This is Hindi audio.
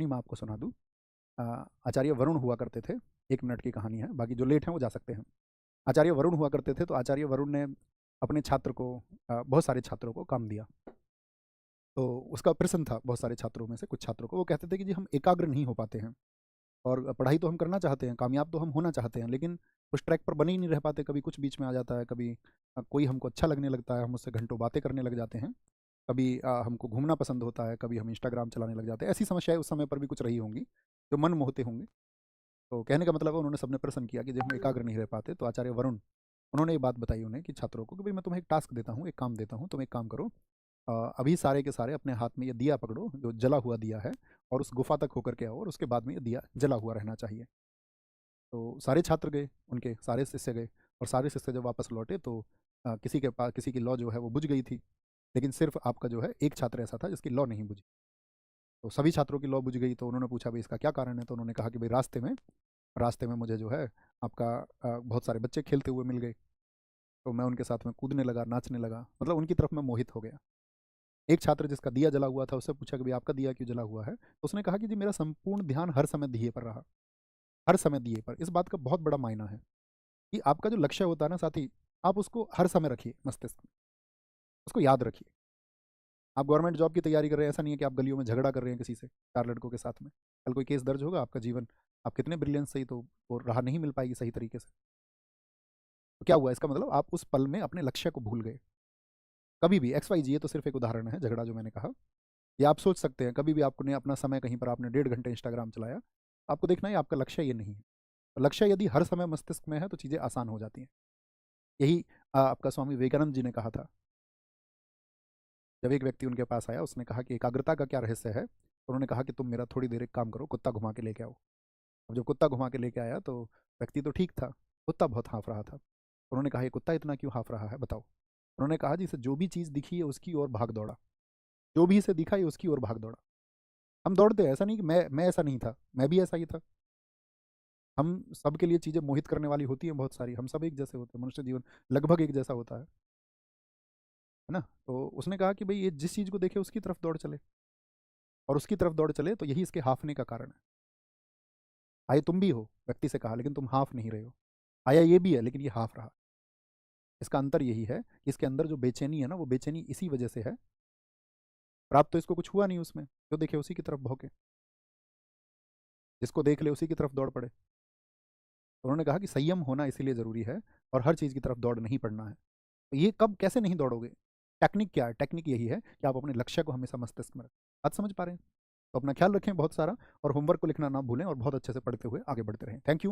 अपनी मैं आपको सुना दूँ। आचार्य वरुण हुआ करते थे, 1 मिनट की कहानी है, बाकी जो लेट हैं वो जा सकते हैं। आचार्य वरुण हुआ करते थे, तो आचार्य वरुण ने अपने छात्र को बहुत सारे छात्रों को काम दिया। तो उसका प्रश्न था बहुत सारे छात्रों में से कुछ छात्रों को, वो कहते थे कि जी हम एकाग्र नहीं हो पाते हैं और पढ़ाई तो हम करना चाहते हैं, कामयाब तो हम होना चाहते हैं, लेकिन उस ट्रैक पर बने ही नहीं रह पाते। कभी कुछ बीच में आ जाता है, कभी कोई हमको अच्छा लगने लगता है, हम उससे घंटों बातें करने लग जाते हैं, कभी हमको घूमना पसंद होता है, कभी हम इंस्टाग्राम चलाने लग जाते हैं। ऐसी समस्याएं उस समय पर भी कुछ रही होंगी जो मन मोहते होंगे। तो कहने का मतलब है उन्होंने सबने प्रश्न किया कि जब हम एकाग्र नहीं रह पाते, तो आचार्य वरुण उन्होंने ये बात बताई उन्हें कि छात्रों को कि भाई मैं तुम्हें एक टास्क देता हूँ, एक काम देता हूँ, तुम एक काम करो, अभी सारे के सारे अपने हाथ में ये दिया पकड़ो जो जला हुआ दिया है, और उस गुफा तक होकर के आओ, और उसके बाद में ये दिया जला हुआ रहना चाहिए। तो सारे छात्र गए, उनके सारे शिष्य गए, और सारे शिष्य जब वापस लौटे तो किसी के पास किसी की लौ जो है वो बुझ गई थी, लेकिन सिर्फ आपका जो है एक छात्र ऐसा था जिसकी लौ नहीं बुझी। तो सभी छात्रों की लौ बुझ गई, तो उन्होंने पूछा भाई इसका क्या कारण है, तो उन्होंने कहा कि भाई रास्ते में मुझे जो है आपका बहुत सारे बच्चे खेलते हुए मिल गए, तो मैं उनके साथ में कूदने लगा, नाचने लगा, मतलब उनकी तरफ मैं मोहित हो गया। एक छात्र जिसका दिया जला हुआ था, उससे पूछा कि भाई आपका दिया क्यों जला हुआ है, तो उसने कहा कि जी मेरा संपूर्ण ध्यान हर समय दिए पर रहा, हर समय दिए पर। इस बात का बहुत बड़ा मायना है कि आपका जो लक्ष्य होता है ना साथी, आप उसको हर समय रखिए मस्तिष्क में, उसको याद रखिए। आप गवर्नमेंट जॉब की तैयारी कर रहे हैं, ऐसा नहीं है कि आप गलियों में झगड़ा कर रहे हैं किसी से, 4 लड़कों के साथ में। कल कोई केस दर्ज होगा, आपका जीवन, आप कितने ब्रिलियंस सही, तो वो राह नहीं मिल पाएगी सही तरीके से। तो क्या हुआ, इसका मतलब आप उस पल में अपने लक्ष्य को भूल गए। कभी भी एक्स वाई जी, ये तो सिर्फ एक उदाहरण है झगड़ा जो मैंने कहा। या आप सोच सकते हैं कभी भी आपने अपना समय कहीं पर आपने 1.5 घंटे इंस्टाग्राम चलाया, आपको देखना है आपका लक्ष्य ये नहीं है। तो लक्ष्य यदि हर समय मस्तिष्क में है तो चीज़ें आसान हो जाती हैं। यही आपका स्वामी विवेकानंद जी ने कहा था। जब एक व्यक्ति उनके पास आया, उसने कहा कि एकाग्रता का क्या रहस्य है, तो उन्होंने कहा कि तुम मेरा थोड़ी देर एक काम करो, कुत्ता घुमा के लेके आओ। अब जब कुत्ता घुमा के लेके आया तो व्यक्ति तो ठीक था, कुत्ता बहुत हाँफ रहा था। उन्होंने कहा ये कुत्ता इतना क्यों हाँफ रहा है बताओ। उन्होंने कहा जी इसे जो भी चीज़ दिखी है उसकी ओर भाग दौड़ा, जो भी इसे दिखा ये उसकी ओर भाग दौड़ा। हम दौड़ते हैं, ऐसा नहीं कि मैं ऐसा नहीं था, मैं भी ऐसा ही था। हम सबके लिए चीज़ें मोहित करने वाली होती हैं बहुत सारी, हम सब एक जैसे होते हैं, मनुष्य जीवन लगभग एक जैसा होता है ना। तो उसने कहा कि भाई ये जिस चीज़ को देखे उसकी तरफ दौड़ चले, और उसकी तरफ दौड़ चले, तो यही इसके हाफने का कारण है। आए तुम भी हो, व्यक्ति से कहा, लेकिन तुम हाफ नहीं रहे हो। आया ये भी है, लेकिन ये हाफ रहा। इसका अंतर यही है कि इसके अंदर जो बेचैनी है ना, वो बेचैनी इसी वजह से है। प्राप्त तो इसको कुछ हुआ नहीं, उसमें जो देखे उसी की तरफ भौंके, जिसको देख ले उसी की तरफ दौड़ पड़े। तो उन्होंने कहा कि संयम होना इसीलिए ज़रूरी है, और हर चीज़ की तरफ दौड़ नहीं पड़ना है। तो ये कब कैसे नहीं दौड़ोगे, टेक्निक क्या है, टेक्निक यही है कि आप अपने लक्ष्य को हमेशा मस्तिष्क में रखें। बात समझ पा रहे हैं? तो अपना ख्याल रखें बहुत सारा, और होमवर्क को लिखना ना भूलें, और बहुत अच्छे से पढ़ते हुए आगे बढ़ते रहें। Thank you.